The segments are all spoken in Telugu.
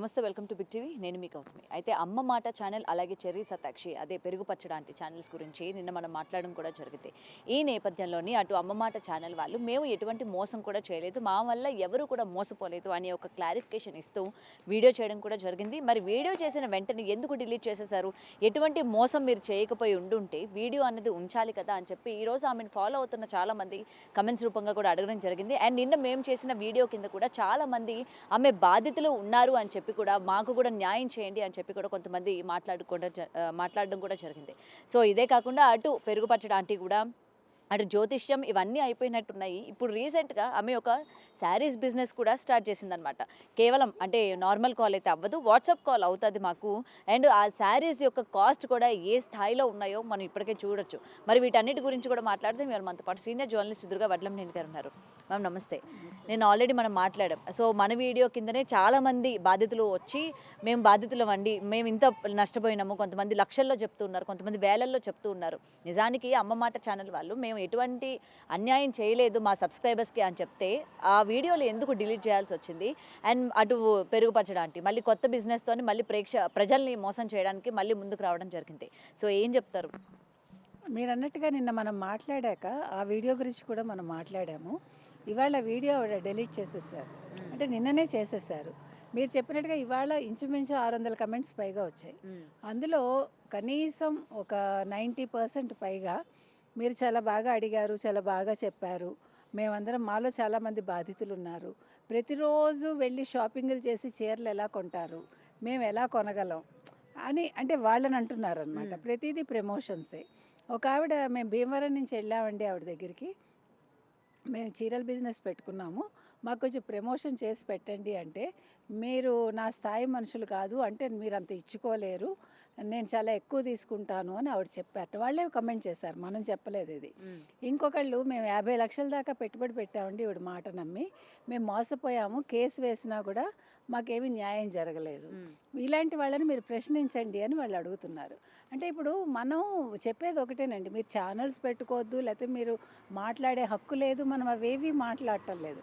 నమస్తే, వెల్కమ్ టు బిగ్ టీవీ. నేను మీ గౌతమి. అయితే అమ్మ మాట ఛానల్ అలాగే చెర్రీ సతాక్షి అదే పెరుగు పచ్చడాంటి ఛానల్స్ గురించి నిన్న మనం మాట్లాడడం కూడా జరిగింది. ఈ నేపథ్యంలోని అటు అమ్మ మాట ఛానల్ వాళ్ళు మేము ఎటువంటి మోసం కూడా చేయలేదు, మా వల్ల ఎవరు కూడా మోసపోలేదు అని ఒక క్లారిఫికేషన్ ఇస్తూ వీడియో చేయడం కూడా జరిగింది. మరి వీడియో చేసిన వెంటనే ఎందుకు డిలీట్ చేసేశారు, ఎటువంటి మోసం మీరు చేయకపోయి ఉండుంటే వీడియో అనేది ఉంచాలి కదా అని చెప్పి ఈరోజు ఆమెను ఫాలో అవుతున్న చాలామంది కమెంట్స్ రూపంగా కూడా అడగడం జరిగింది. అండ్ నిన్న మేము చేసిన వీడియో కింద కూడా చాలామంది ఆమె బాధితులు ఉన్నారు అని చెప్పి కూడా మాకు కూడా న్యాయం చేయండి అని చెప్పి కూడా కొంతమంది మాట్లాడడం కూడా జరిగింది. సో ఇదే కాకుండా అటు పెరుగు పచ్చడి ఆంటీ కూడా అటు జ్యోతిష్యం ఇవన్నీ అయిపోయినట్టున్నాయి. ఇప్పుడు రీసెంట్గా ఆమె ఒక శారీస్ బిజినెస్ కూడా స్టార్ట్ చేసిందనమాట. కేవలం అంటే నార్మల్ కాల్ అయితే అవ్వదు, వాట్సాప్ కాల్ అవుతుంది మాకు. అండ్ ఆ శారీస్ యొక్క కాస్ట్ కూడా ఏ స్థాయిలో ఉన్నాయో మనం ఇప్పటికే చూడొచ్చు. మరి వీటన్నిటి గురించి కూడా మాట్లాడితే మీరు మనతో పాటు సీనియర్ జర్నలిస్ట్ దుర్గా వడ్లంనేని గారు ఉన్నారు. మ్యామ్ నమస్తే. నేను ఆల్రెడీ మనం మాట్లాడాం. సో మన వీడియో కిందనే చాలామంది బాధితులు వచ్చి మేము బాధితులం అండి, మేము ఇంత నష్టపోయినాము, కొంతమంది లక్షల్లో చెప్తూ ఉన్నారు, కొంతమంది వేలల్లో చెప్తూ ఉన్నారు. నిజానికి అమ్మ మాట ఛానల్ వాళ్ళు మేము ఎటువంటి అన్యాయం చేయలేదు మా సబ్స్క్రైబర్స్కి అని చెప్తే ఆ వీడియోలు ఎందుకు డిలీట్ చేయాల్సి వచ్చింది? అండ్ అటు పెరుగు పచ్చడానికి మళ్ళీ కొత్త బిజినెస్తో మళ్ళీ ప్రజల్ని మోసం చేయడానికి మళ్ళీ ముందుకు రావడం జరిగింది. సో ఏం చెప్తారు? మీరు అన్నట్టుగా నిన్న మనం మాట్లాడాక ఆ వీడియో గురించి కూడా మనం మాట్లాడాము. ఇవాళ వీడియో డిలీట్ చేసేసారు, అంటే నిన్ననే చేసేసారు. మీరు చెప్పినట్టుగా ఇవాళ ఇంచుమించు 600 కమెంట్స్ పైగా వచ్చాయి. అందులో కనీసం ఒక 90% పైగా మీరు చాలా బాగా అడిగారు, చాలా బాగా చెప్పారు, మేమందరం మాలో చాలామంది బాధితులు ఉన్నారు, ప్రతిరోజు వెళ్ళి షాపింగ్లు చేసి చీరలు ఎలా కొంటారు, మేము ఎలా కొనగలం అని అంటే వాళ్ళని అంటున్నారు అనమాట. ప్రతిదీ ప్రమోషన్సే. ఒక ఆవిడ మేము భీమవరం నుంచి వెళ్ళామండి, ఆవిడ దగ్గరికి మేము చీరల బిజినెస్ పెట్టుకున్నాము, మాకు కొంచెం ప్రమోషన్ చేసి పెట్టండి అంటే, మీరు నా స్థాయి మనుషులు కాదు, అంటే మీరు అంత ఇచ్చుకోలేరు, నేను చాలా ఎక్కువ తీసుకుంటాను అని ఆవిడ చెప్పారు. వాళ్ళే కమెంట్ చేశారు, మనం చెప్పలేదు ఇది. ఇంకొకళ్ళు మేము 50 లక్షల దాకా పెట్టుబడి పెట్టామండి, ఇవిడ మాట నమ్మి మేము మోసపోయాము, కేసు వేసినా కూడా మాకేమీ న్యాయం జరగలేదు, ఇలాంటి వాళ్ళని మీరు ప్రశ్నించండి అని వాళ్ళు అడుగుతున్నారు. అంటే ఇప్పుడు మనం చెప్పేది ఒకటేనండి, మీరు ఛానల్స్ పెట్టుకోవద్దు, లేకపోతే మీరు మాట్లాడే హక్కు లేదు, మనం అవేవి మాట్లాడటం లేదు.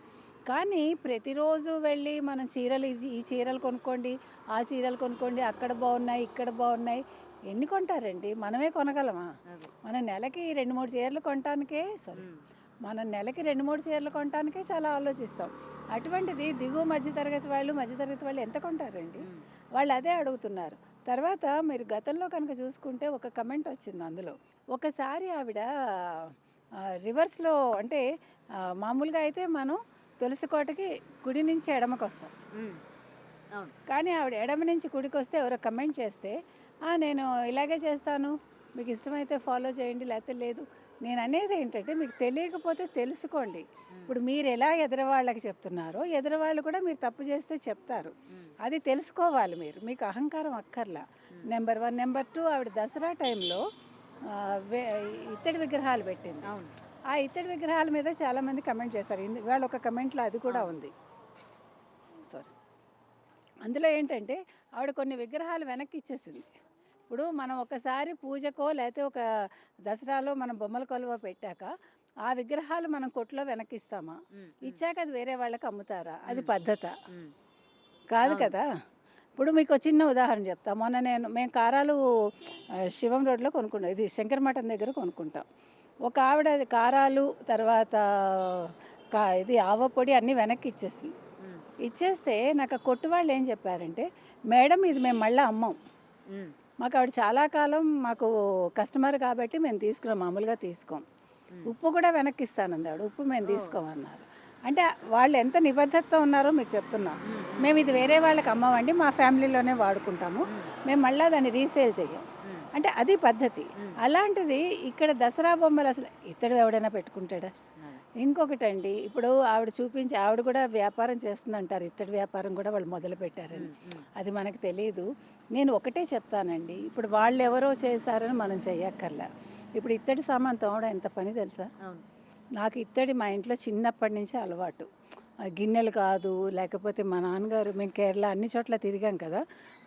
కానీ ప్రతిరోజు వెళ్ళి మనం చీరలు ఈ చీరలు కొనుక్కోండి, ఆ చీరలు కొనుక్కోండి, అక్కడ బాగున్నాయి, ఇక్కడ బాగున్నాయి, ఎన్ని కొంటారండి? మనమే కొనగలమా? మన నెలకి 2-3 చీరలు కొనటానికే మనం నెలకి 2-3 చీరలు కొనటానికే చాలా ఆలోచిస్తాం. అటువంటిది దిగువ మధ్యతరగతి వాళ్ళు ఎంత కొంటారండి? వాళ్ళు అదే అడుగుతున్నారు. తర్వాత మీరు గతంలో కనుక చూసుకుంటే ఒక కమెంట్ వచ్చింది అందులో. ఒకసారి ఆవిడ రివర్స్లో అంటే మామూలుగా అయితే మనం తులసి కోటకి కుడి నుంచి ఎడమకు వస్తాం, కానీ ఆవిడ ఎడమ నుంచి కుడికి వస్తే ఎవరో కమెంట్ చేస్తే నేను ఇలాగే చేస్తాను, మీకు ఇష్టమైతే ఫాలో చేయండి, లేకపోతే లేదు. నేను అనేది ఏంటంటే, మీకు తెలియకపోతే తెలుసుకోండి. ఇప్పుడు మీరు ఎలా ఎదురవాళ్ళకి చెప్తున్నారో ఎదురవాళ్ళు కూడా మీరు తప్పు చేస్తే చెప్తారు, అది తెలుసుకోవాలి మీరు, మీకు అహంకారం అక్కర్లా. నెంబర్ 1. నెంబర్ 2, ఆవిడ దసరా టైంలో ఇత్తడి విగ్రహాలు పెట్టింది. ఆ ఇత్తడి విగ్రహాల మీద చాలామంది కమెంట్ చేశారు. ఇవాళ ఒక కమెంట్లో అది కూడా ఉంది. సారీ, అందులో ఏంటంటే ఆవిడ కొన్ని విగ్రహాలు వెనక్కి ఇచ్చేసింది. ఇప్పుడు మనం ఒకసారి పూజకో లేకపోతే ఒక దసరాలో మనం బొమ్మల కొలువ పెట్టాక ఆ విగ్రహాలు మనం కొట్లో వెనక్కి ఇస్తామా? ఇచ్చాక అది వేరే వాళ్ళకి అమ్ముతారా? అది పద్ధత కాదు కదా. ఇప్పుడు మీకు చిన్న ఉదాహరణ చెప్తా. మొన్న మేము కారాలు శివం రోడ్లో కొనుక్కుంటాం, ఇది శంకర మఠం దగ్గర కొనుక్కుంటాం. ఒక ఆవిడ అది కారాలు తర్వాత ఇది ఆవ పొడి అన్నీ వెనక్కి ఇచ్చేసింది. ఇచ్చేస్తే నాకు ఆ కొట్టు వాళ్ళు ఏం చెప్పారంటే, మేడం ఇది మేము మళ్ళీ అమ్మం, మాకు ఆవిడ చాలా కాలం మాకు కస్టమర్ కాబట్టి మేము తీసుకున్నాం, మామూలుగా తీసుకోం, ఉప్పు కూడా వెనక్కి ఇస్తానంది ఆవిడ, ఉప్పు మేము తీసుకోమన్నారు. అంటే వాళ్ళు ఎంత నిబద్ధతతో ఉన్నారో మీకు చెప్తున్నాం. మేము ఇది వేరే వాళ్ళకి అమ్మమండి, మా ఫ్యామిలీలోనే వాడుకుంటాము, మేము మళ్ళీ దాన్ని రీసేల్ చెయ్యం, అంటే అది పద్ధతి. అలాంటిది ఇక్కడ దసరా బొమ్మలు అసలు ఇతడు ఎవడైనా పెట్టుకుంటాడా? ఇంకొకటండి, ఇప్పుడు ఆవిడ చూపించి ఆవిడ కూడా వ్యాపారం చేస్తుందంటారు, ఇత్తడి వ్యాపారం కూడా వాళ్ళు మొదలు పెట్టారని, అది మనకు తెలియదు. నేను ఒకటే చెప్తానండి, ఇప్పుడు వాళ్ళు ఎవరో చేశారని మనం చెయ్యక్కర్లా. ఇప్పుడు ఇత్తడి సామాన్ తోమడం ఎంత పని తెలుసా? నాకు ఇత్తడి మా ఇంట్లో చిన్నప్పటి నుంచి అలవాటు. గిన్నెలు కాదు, లేకపోతే మా నాన్నగారు, మేము కేరళ అన్ని చోట్ల తిరిగాం కదా,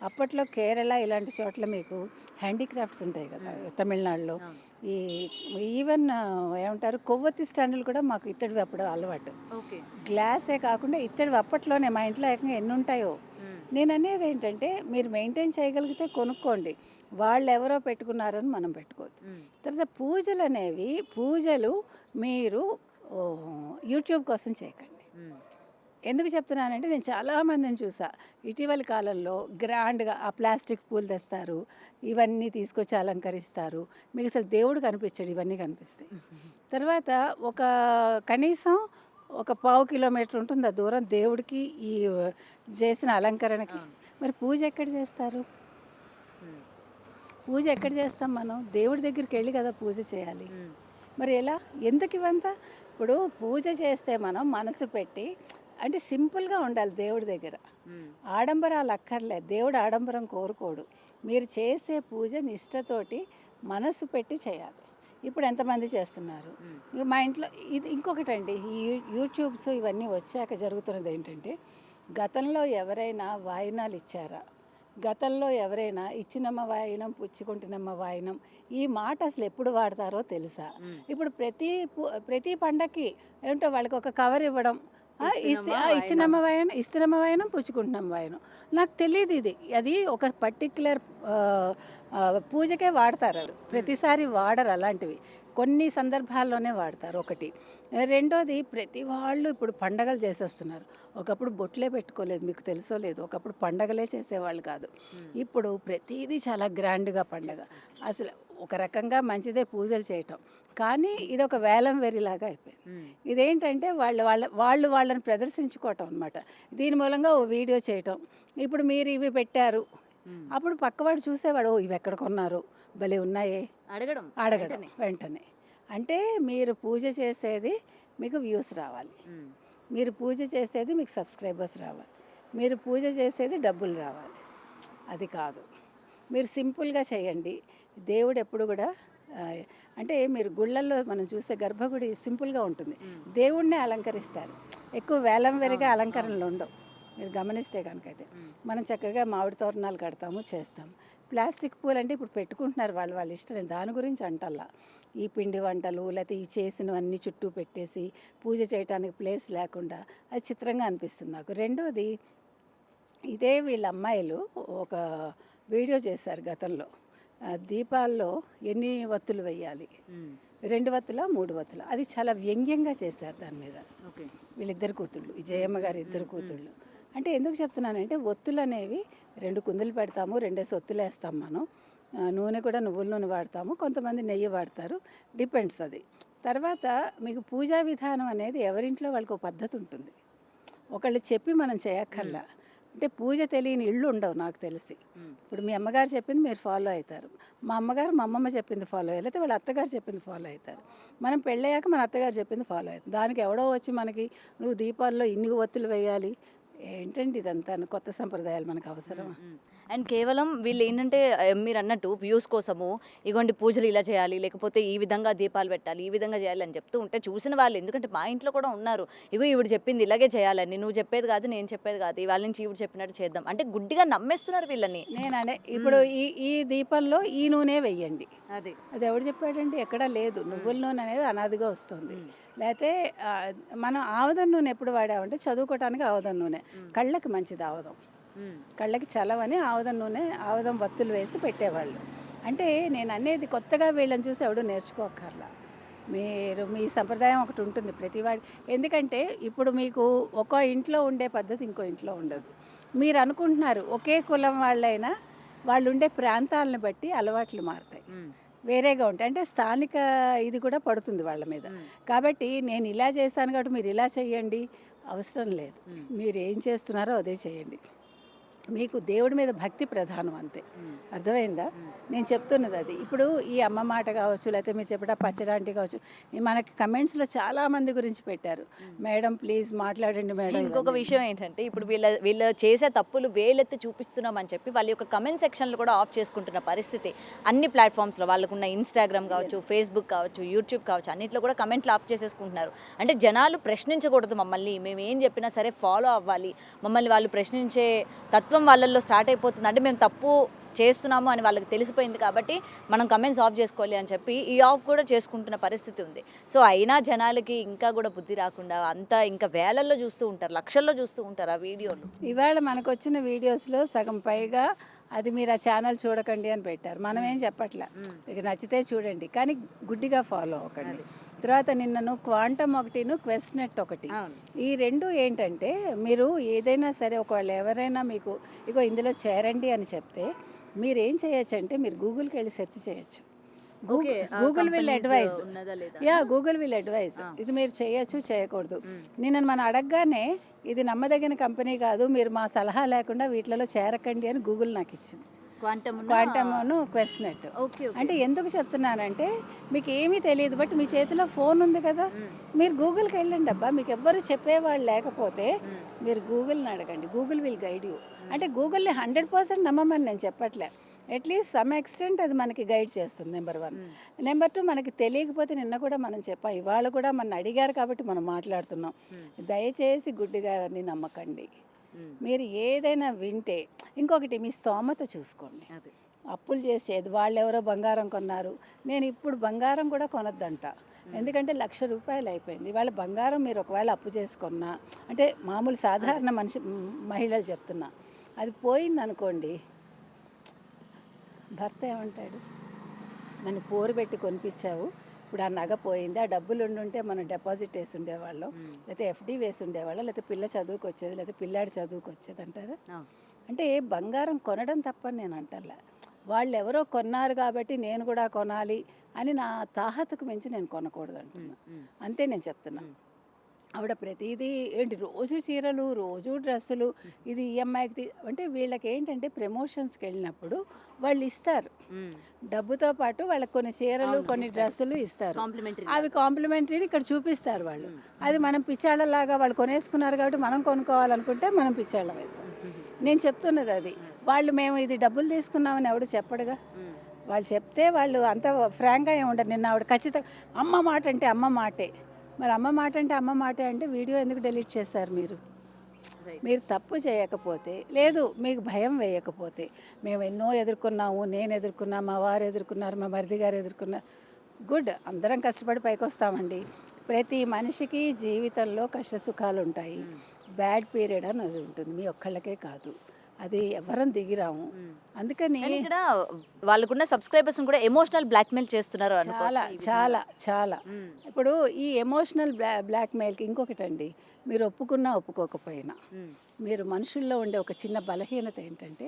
అప్పట్లో కేరళ ఇలాంటి చోట్ల మీకు హ్యాండీక్రాఫ్ట్స్ ఉంటాయి కదా, తమిళనాడులో ఈవెన్ ఏమంటారు కొవ్వొత్తి స్టాండ్లు కూడా మాకు ఇత్తడివి అప్పుడు అలవాటు. గ్లాసే కాకుండా ఇత్తడివి అప్పట్లోనే మా ఇంట్లో ఏకంగా ఎన్ని ఉంటాయో. నేను అనేది ఏంటంటే మీరు మెయింటైన్ చేయగలిగితే కొనుక్కోండి, వాళ్ళు ఎవరో పెట్టుకున్నారని మనం పెట్టుకోవద్దు. తర్వాత పూజలు మీరు యూట్యూబ్ కోసం చేయకండి. ఎందుకు చెప్తున్నానంటే నేను చాలామందిని చూసా ఇటీవలి కాలంలో గ్రాండ్గా ఆ ప్లాస్టిక్ పూలు తెస్తారు, ఇవన్నీ తీసుకొచ్చి అలంకరిస్తారు, మీకు అసలు దేవుడు కనిపించాడు, ఇవన్నీ కనిపిస్తాయి. తర్వాత కనీసం ఒక 1/2 కిలోమీటర్ ఉంటుంది ఆ దూరం దేవుడికి ఈ చేసిన అలంకరణకి. మరి పూజ ఎక్కడ చేస్తారు? పూజ ఎక్కడ చేస్తాం మనం? దేవుడి దగ్గరికి వెళ్ళి కదా పూజ చేయాలి. మరి ఎలా? ఎందుకు ఇవంతా? ఇప్పుడు పూజ చేస్తే మనం మనసు పెట్టి, అంటే సింపుల్గా ఉండాలి దేవుడి దగ్గర. ఆడంబరాలు అక్కర్లేదు, దేవుడు ఆడంబరం కోరుకోడు. మీరు చేసే పూజ నిష్టతోటి మనసు పెట్టి చేయాలి. ఇప్పుడు ఎంతమంది చేస్తున్నారు? ఇక మా ఇంట్లో ఇది ఇంకొకటండి, ఈ యూట్యూబ్స్ ఇవన్నీ వచ్చాక జరుగుతున్నది ఏంటంటే, గతంలో ఎవరైనా వాయినాలు ఇచ్చారా? గతంలో ఎవరైనా ఇచ్చినమ్మ వాయినం పుచ్చుకుంటున్నమ్మ వాయినం ఈ మాట అసలు ఎప్పుడు వాడతారో తెలుసా? ఇప్పుడు ప్రతి పండక్కి ఏంటో వాళ్ళకి ఒక కవర్ ఇవ్వడం, ఇస్తున్నమ్మ వాయనం పుచ్చుకుంటున్నాం వాయనం. నాకు తెలియదు ఇది, అది ఒక పర్టిక్యులర్ పూజకే వాడతారు. ప్రతిసారి వాడరు అలాంటివి, కొన్ని సందర్భాల్లోనే వాడతారు. ఒకటి. రెండోది, ప్రతి వాళ్ళు ఇప్పుడు పండగలు చేసేస్తున్నారు. ఒకప్పుడు బొట్లే పెట్టుకోలేదు, మీకు తెలుసో లేదు. ఒకప్పుడు పండగలే చేసేవాళ్ళు కాదు. ఇప్పుడు ప్రతిదీ చాలా గ్రాండ్గా పండగ. అసలు ఒక రకంగా మంచిదే పూజలు చేయటం, కానీ ఇది ఒక వేలం వెరిలాగా అయిపోయింది. ఇదేంటంటే వాళ్ళని ప్రదర్శించుకోవటం అనమాట. దీని మూలంగా ఓ వీడియో చేయటం. ఇప్పుడు మీరు ఇవి పెట్టారు, అప్పుడు పక్కవాడు చూసేవాడు, ఓ ఇవి ఎక్కడ కొన్నారు, భలే ఉన్నాయే అడగడం వెంటనే. అంటే మీరు పూజ చేసేది మీకు వ్యూస్ రావాలి, మీరు పూజ చేసేది మీకు సబ్స్క్రైబర్స్ రావాలి, మీరు పూజ చేసేది డబ్బులు రావాలి. అది కాదు. మీరు సింపుల్గా చేయండి. దేవుడు ఎప్పుడు కూడా అంటే మీరు గుళ్ళల్లో మనం చూస్తే గర్భగుడి సింపుల్గా ఉంటుంది, దేవుణ్ణే అలంకరిస్తారు. ఎక్కువ వేలం వెరిగా అలంకరణలు ఉండవు. మీరు గమనిస్తే కనుకైతే మనం చక్కగా మామిడి తోరణాలు కడతాము, చేస్తాము. ప్లాస్టిక్ పూలు అంటే ఇప్పుడు పెట్టుకుంటున్నారు వాళ్ళ ఇష్టం, నేను దాని గురించి అంటల్లా. ఈ పిండి వంటలు లేకపోతే ఈ చేసినవన్నీ చుట్టూ పెట్టేసి పూజ చేయడానికి ప్లేస్ లేకుండా అది చిత్రంగా అనిపిస్తుంది నాకు. రెండోది, ఇదే వీళ్ళ అమ్మాయిలు ఒక వీడియో చేశారు గతంలో, దీపాల్లో ఎన్ని వత్తులు వేయాలి, 2 వత్తుల 3 వత్తుల, అది చాలా వ్యంగ్యంగా చేశారు దాని మీద. వీళ్ళిద్దరు కూతుళ్ళు, ఈ జయమ్మ గారి ఇద్దరు కూతుళ్ళు. అంటే ఎందుకు చెప్తున్నానంటే, ఒత్తులు అనేవి 2 కుందులు పెడతాము, 2 ఒత్తులు వేస్తాం మనం. నూనె కూడా నువ్వుల నూనె వాడతాము, కొంతమంది నెయ్యి వాడతారు, డిపెండ్స్ అది. తర్వాత మీకు పూజా విధానం అనేది ఎవరింట్లో వాళ్ళకి పద్ధతి ఉంటుంది, ఒకళ్ళు చెప్పి మనం చేయక్కర్లా. అంటే పూజ తెలియని ఇళ్ళు ఉండవు నాకు తెలిసి. ఇప్పుడు మీ అమ్మగారు చెప్పింది మీరు ఫాలో అవుతారు, మా అమ్మమ్మ చెప్పింది ఫాలో అయ్యారు, లేకపోతే వాళ్ళ అత్తగారు చెప్పింది ఫాలో అవుతారు. మనం పెళ్ళయ్యాక మన అత్తగారు చెప్పింది ఫాలో అవుతుంది. దానికి ఎవడో వచ్చి మనకి నువ్వు దీపాల్లో ఇన్ని ఒత్తులు వేయాలి, ఏంటండి ఇదంతా కొత్త సంప్రదాయాలు మనకు అవసరమా? అండ్ కేవలం వీళ్ళు ఏంటంటే మీరు అన్నట్టు వ్యూస్ కోసము ఇగోండి పూజలు ఇలా చేయాలి, లేకపోతే ఈ విధంగా దీపాలు పెట్టాలి, ఈ విధంగా చేయాలి అని చెప్తూ ఉంటే చూసిన వాళ్ళు, ఎందుకంటే మా ఇంట్లో కూడా ఉన్నారు, ఇగో ఈవిడ చెప్పింది ఇలాగే చేయాలని, నువ్వు చెప్పేది కాదు నేను చెప్పేది కాదు, ఇవాళ నుంచి ఈవిడ చెప్పినట్టు చేద్దాం అంటే గుడ్డిగా నమ్మేస్తున్నారు వీళ్ళని. నేనే ఇప్పుడు ఈ దీపంలో ఈ నూనె వెయ్యండి, అది ఎవడు చెప్పాడండి? ఎక్కడా లేదు. నువ్వుల నూనె అనేది అనాదిగా వస్తుంది. లేకపోతే మనం ఆవదం నూనె ఎప్పుడు వాడామంటే చదువుకోవటానికి ఆవదం నూనె, కళ్ళకి మంచిది ఆవదం, కళ్ళకి చలవని ఆవదం వత్తులు వేసి పెట్టేవాళ్ళు. అంటే నేను అనేది కొత్తగా వీళ్ళని చూసి ఎవడు నేర్చుకోక్కర్లా. మీ సంప్రదాయం ఒకటి ఉంటుంది ప్రతివాడి. ఎందుకంటే ఇప్పుడు మీకు ఒక ఇంట్లో ఉండే పద్ధతి ఇంకో ఇంట్లో ఉండదు. మీరు అనుకుంటున్నారు ఒకే కులం వాళ్ళైనా వాళ్ళు ఉండే ప్రాంతాలను బట్టి అలవాట్లు మారుతాయి, వేరేగా ఉంటాయి. అంటే స్థానిక ఇది కూడా పడుతుంది వాళ్ళ మీద. కాబట్టి నేను ఇలా చేశాను కాబట్టి మీరు ఇలా చేయండి అవసరం లేదు. మీరు ఏం చేస్తున్నారో అదే చేయండి. మీకు దేవుడి మీద భక్తి ప్రధానం, అంతే. అర్థమైందా? నేను చెప్తున్నది అది. ఇప్పుడు ఈ అమ్మ మాట కావచ్చు, లేకపోతే మీరు చెప్పిన పచ్చడాంటి కావచ్చు, మనకి కమెంట్స్లో చాలామంది గురించి పెట్టారు, మేడం ప్లీజ్ మాట్లాడండి మేడం. ఇంకొక విషయం ఏంటంటే, ఇప్పుడు వీళ్ళ చేసే తప్పులు వేలెత్తి చూపిస్తున్నామని చెప్పి వాళ్ళ యొక్క కమెంట్ సెక్షన్లు కూడా ఆఫ్ చేసుకుంటున్న పరిస్థితి అన్ని ప్లాట్ఫామ్స్లో. వాళ్ళకున్న ఇన్స్టాగ్రామ్ కావచ్చు, ఫేస్బుక్ కావచ్చు, యూట్యూబ్ కావచ్చు, అన్నింటిలో కూడా కమెంట్లు ఆఫ్ చేసేసుకుంటున్నారు. అంటే జనాలు ప్రశ్నించకూడదు మమ్మల్ని, మేము ఏం చెప్పినా సరే ఫాలో అవ్వాలి, మమ్మల్ని వాళ్ళు ప్రశ్నించే తత్వం కటుత్వం వాళ్ళల్లో స్టార్ట్ అయిపోతుంది. అంటే మేము తప్పు చేస్తున్నాము అని వాళ్ళకి తెలిసిపోయింది కాబట్టి మనం కమెంట్స్ ఆఫ్ చేసుకోవాలి అని చెప్పి ఈ ఆఫ్ కూడా చేసుకుంటున్న పరిస్థితి ఉంది. సో అయినా జనాలకి ఇంకా కూడా బుద్ధి రాకుండా అంతా ఇంకా వేలల్లో చూస్తూ ఉంటారు, లక్షల్లో చూస్తూ ఉంటారు ఆ వీడియోలు. ఇవాళ మనకు వచ్చిన వీడియోస్లో సగం పైగా అది మీరు ఆ ఛానల్ చూడకండి అని పెట్టారు. మనం ఏం చెప్పట్లే, మీకు నచ్చితే చూడండి కానీ గుడ్డిగా ఫాలో అవ్వకండి. తర్వాత నిన్నను క్వాంటమ్ ఒకటిను క్వెస్ట్నెట్ ఒకటి, ఈ రెండు ఏంటంటే మీరు ఏదైనా సరే ఒకవేళ ఎవరైనా మీకు ఇగో ఇందులో చేరండి అని చెప్తే మీరు ఏం చేయొచ్చు అంటే మీరు గూగుల్కి వెళ్ళి సెర్చ్ చేయొచ్చు. Google will advise, Google will advise ఇది మీరు చేయొచ్చు చేయకూడదు. నిన్న మనం అడగగానే ఇది నమ్మదగిన కంపెనీ కాదు, మీరు మా సలహా లేకుండా వీటిలో చేరకండి అని గూగుల్ నాకు ఇచ్చింది. క్వాంటమ్ను క్వెస్ట్నెట్ అంటే ఎందుకు చెప్తున్నానంటే మీకు ఏమీ తెలియదు, బట్ మీ చేతిలో ఫోన్ ఉంది కదా, మీరు గూగుల్కి వెళ్ళండి అబ్బా. మీకు ఎవ్వరు చెప్పేవాళ్ళు లేకపోతే మీరు గూగుల్ని అడగండి, గూగుల్ విల్ గైడ్ యూ. అంటే గూగుల్ని 100% నమ్మమని నేను చెప్పట్లే, అట్లీస్ట్ సమ్ ఎక్స్టెంట్ అది మనకి గైడ్ చేస్తుంది. నెంబర్ 1. నెంబర్ 2, మనకి తెలియకపోతే నిన్న కూడా మనం చెప్పాం, ఇవాళ కూడా మన అడిగారు కాబట్టి మనం మాట్లాడుతున్నాం. దయచేసి గుడ్డిగా ఎవరిని నమ్మకండి. మీరు ఏదైనా వింటే ఇంకొకటి మీ స్తోమత చూసుకోండి. అప్పులు చేసేది వాళ్ళు ఎవరో బంగారం కొన్నారు, నేను ఇప్పుడు బంగారం కూడా కొనొద్దంట. ఎందుకంటే ₹1,00,000 అయిపోయింది. వాళ్ళ బంగారం మీరు ఒకవేళ అప్పు చేసుకున్నా, అంటే మామూలు సాధారణ మహిళలు చెప్తున్నా, అది పోయింది అనుకోండి, భర్త ఏమంటాడు, నన్ను పోరు పెట్టి కొనిపించావు, ఇప్పుడు ఆ నగ పోయింది, ఆ డబ్బులు ఉండుంటే మనం డిపాజిట్ వేసి ఉండేవాళ్ళం, లేకపోతే ఎఫ్డి వేసి ఉండేవాళ్ళం, లేకపోతే పిల్ల చదువుకు వచ్చేది, లేకపోతే పిల్లాడి చదువుకు వచ్చేది అంటారా. అంటే బంగారం కొనడం తప్పని నేను అంటలే, వాళ్ళు ఎవరో కొన్నారు కాబట్టి నేను కూడా కొనాలి అని నా తాహతకు మించి నేను కొనకూడదు అంటున్నా, అంతే నేను చెప్తున్నా. ఆవిడ ప్రతిదీ ఏంటి రోజు చీరలు, రోజు డ్రెస్సులు, ఇది ఈఎంఐకి అంటే వీళ్ళకి ఏంటంటే ప్రమోషన్స్కి వెళ్ళినప్పుడు వాళ్ళు ఇస్తారు, డబ్బుతో పాటు వాళ్ళకి కొన్ని చీరలు కొన్ని డ్రెస్సులు ఇస్తారు, అవి కాంప్లిమెంటరీని ఇక్కడ చూపిస్తారు వాళ్ళు. అది మనం పిచ్చాళ్ళలాగా వాళ్ళు కొనేసుకున్నారు కాబట్టి మనం కొనుక్కోవాలనుకుంటే మనం పిచ్చాళ్ళం అవుతాం. నేను చెప్తున్నది అది, వాళ్ళు మేము ఇది డబ్బులు తీసుకున్నామని ఎవడు చెప్పడుగా, వాళ్ళు చెప్తే వాళ్ళు అంత ఫ్రాంక్గా ఏమి ఉండరు. నిన్న ఆవిడ ఖచ్చితంగా అమ్మ మాట అంటే అమ్మ మాటే, మరి అమ్మ మాట అంటే అమ్మ మాటే అంటే వీడియో ఎందుకు డిలీట్ చేశారు మీరు? మీరు తప్పు చేయకపోతే, లేదు మీకు భయం వేయకపోతే, మేము ఎన్నో ఎదుర్కొన్నాము, నేను ఎదుర్కొన్నా, మా వారు ఎదుర్కొన్నారు, మా మరిది గారు ఎదుర్కొన్నారు, గుడ్, అందరం కష్టపడి పైకి వస్తామండి. ప్రతి మనిషికి జీవితంలో కష్ట సుఖాలు ఉంటాయి, బ్యాడ్ పీరియడ్ అని అది ఉంటుంది, మీ ఒక్కళ్ళకే కాదు, అది ఎవరం దిగిరాము. అందుకని ఇక్కడ వాళ్ళకున్న సబ్స్క్రైబర్స్ కూడా ఎమోషనల్ బ్లాక్మెయిల్ చేస్తున్నారు. చాలా చాలా చాలా ఇప్పుడు ఈ ఎమోషనల్ బ్లాక్మెయిల్కి ఇంకొకటండి, మీరు ఒప్పుకున్నా ఒప్పుకోకపోయినా మీరు మనుషుల్లో ఉండే ఒక చిన్న బలహీనత ఏంటంటే,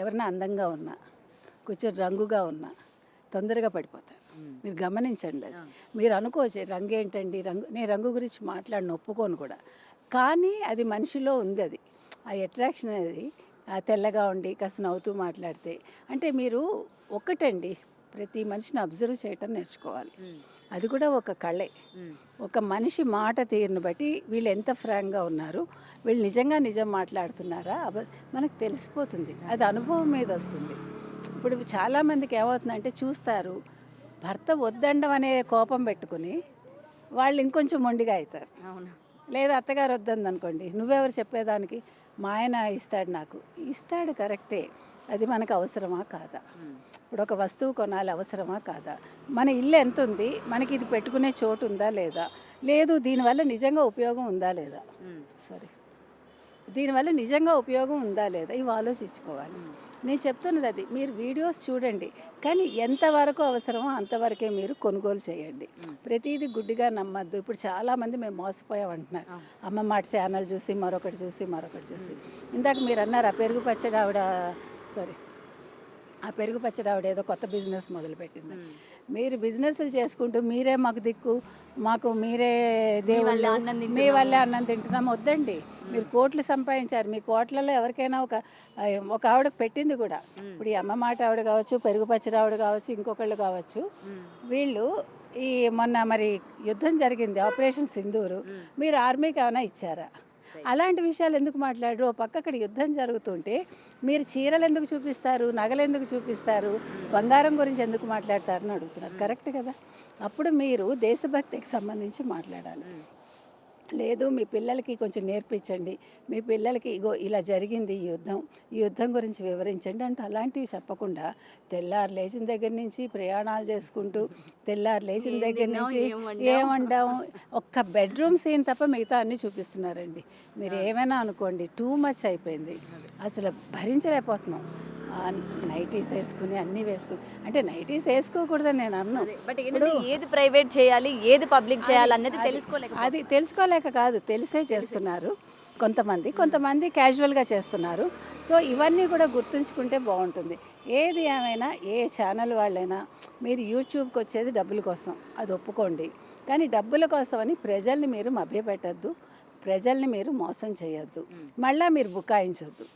ఎవరైనా అందంగా ఉన్నా, కొంచెం రంగుగా ఉన్నా తొందరగా పడిపోతారు. మీరు గమనించండి, అది మీరు అనుకోవచ్చు రంగు ఏంటండి, నేను రంగు గురించి మాట్లాడిన ఒప్పుకోను కూడా, కానీ అది మనిషిలో ఉంది, అది ఆ అట్రాక్షన్ అనేది తెల్లగా ఉండి కాస్త నవ్వుతూ మాట్లాడితే, అంటే మీరు ఒక్కటండి ప్రతి మనిషిని అబ్జర్వ్ చేయటం నేర్చుకోవాలి, అది కూడా ఒక కళే. ఒక మనిషి మాట తీరుని బట్టి వీళ్ళు ఎంత ఫ్రాంక్గా ఉన్నారు, వీళ్ళు నిజం మాట్లాడుతున్నారా మనకు తెలిసిపోతుంది, అది అనుభవం మీద వస్తుంది. ఇప్పుడు చాలామందికి ఏమవుతుందంటే చూస్తారు, భర్త వద్దండం అనే కోపం పెట్టుకుని వాళ్ళు ఇంకొంచెం మొండిగా అవుతారు. లేదా అత్తగారు వద్దంది అనుకోండి, నువ్వెవరు చెప్పేదానికి, మా ఆయన ఇస్తాడు, నాకు ఇస్తాడు కరెక్టే, అది మనకు అవసరమా కాదా? ఇప్పుడు ఒక వస్తువు కొనాలి, అవసరమా కాదా? మన ఇల్లు ఎంత ఉంది, మనకి ఇది పెట్టుకునే చోటు ఉందా లేదా, లేదు దీనివల్ల నిజంగా ఉపయోగం ఉందా లేదా, దీనివల్ల నిజంగా ఉపయోగం ఉందా లేదా, ఇవి ఆలోచించుకోవాలి. నేను చెప్తున్నది అది, మీరు వీడియోస్ చూడండి కానీ ఎంతవరకు అవసరమో అంతవరకే మీరు కొనుగోలు చేయండి, ప్రతిదీ గుడ్డిగా నమ్మద్దు. ఇప్పుడు చాలామంది మేము మోసపోయాం అంటున్నారు, అమ్మ మాట ఛానల్ చూసి మరొకటి చూసి. ఇందాక మీరు అన్నారు ఆ పెరుగు పచ్చడి ఆవిడ, ఆ పెరుగు పచ్చడి ఆవిడ ఏదో కొత్త బిజినెస్ మొదలుపెట్టింది. మీరు బిజినెస్లు చేసుకుంటూ మీరే మాకు దిక్కు, మాకు మీరే దేవుళ్ళు, మీ వల్లే అన్నం తింటున్నాం, వద్దండి. మీరు కోట్లు సంపాదించారు, మీ కోట్లలో ఎవరికైనా ఒక ఆవిడకు పెట్టింది కూడా. ఇప్పుడు ఈ అమ్మ మాట ఆవిడ కావచ్చు, పెరుగు పచ్చడి ఆవిడ కావచ్చు, ఇంకొకళ్ళు కావచ్చు, వీళ్ళు ఈ మొన్న మరి యుద్ధం జరిగింది ఆపరేషన్ సింధూరు, మీరు ఆర్మీకి ఏమైనా ఇచ్చారా? అలాంటి విషయాలు ఎందుకు మాట్లాడరు? ఓ పక్క అక్కడ యుద్ధం జరుగుతుంటే మీరు చీరలు ఎందుకు చూపిస్తారు, నగలు ఎందుకు చూపిస్తారు, బంగారం గురించి ఎందుకు మాట్లాడతారని అడుగుతున్నారు. కరెక్ట్ కదా? అప్పుడు మీరు దేశభక్తికి సంబంధించి మాట్లాడాలి. లేదు మీ పిల్లలకి కొంచెం నేర్పించండి, మీ పిల్లలకి ఇగో ఇలా జరిగింది ఈ యుద్ధం గురించి వివరించండి అంటే అలాంటివి చెప్పకుండా తెల్లారు లేచిన దగ్గర నుంచి ప్రయాణాలు చేసుకుంటూ తెల్లారు లేచిన దగ్గర నుంచి ఏం వండాము ఒక్క బెడ్రూమ్ సీన్ తప్ప మిగతా అన్నీ చూపిస్తున్నారండి. మీరు ఏమైనా అనుకోండి, టూ మచ్ అయిపోయింది, అసలు భరించలేకపోతున్నాం. నైటీస్ వేసుకుని అన్నీ వేసుకుని, అంటే నైటీస్ వేసుకోకూడదని నేను అన్నాను. బట్ ఏంటంటే ఏది ప్రైవేట్ చేయాలి ఏది పబ్లిక్ చేయాలి అన్నది తెలుసుకోలేక అది తెలుసుకోలేక కాదు, తెలిసే చేస్తున్నారు కొంతమంది క్యాజువల్గా చేస్తున్నారు. సో ఇవన్నీ కూడా గుర్తుంచుకుంటే బాగుంటుంది. ఏది ఏమైనా ఏ ఛానల్ వాళ్ళైనా మీరు యూట్యూబ్కి వచ్చేది డబ్బుల కోసం, అది ఒప్పుకోండి. కానీ డబ్బుల కోసం అని ప్రజల్ని మీరు మభ్యపెట్టద్దు, ప్రజల్ని మీరు మోసం చేయొద్దు, మళ్ళీ మీరు బుకాయించొద్దు.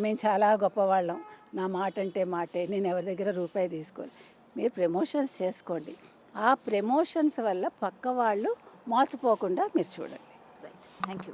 మేము చాలా గొప్పవాళ్ళం, నా మాట అంటే మాటే, నేను ఎవరి దగ్గర రూపాయి తీసుకోవాలి. మీరు ప్రమోషన్స్ చేసుకోండి, ఆ ప్రమోషన్స్ వల్ల పక్క వాళ్ళు మోసపోకుండా మీరు చూడండి. Thank you.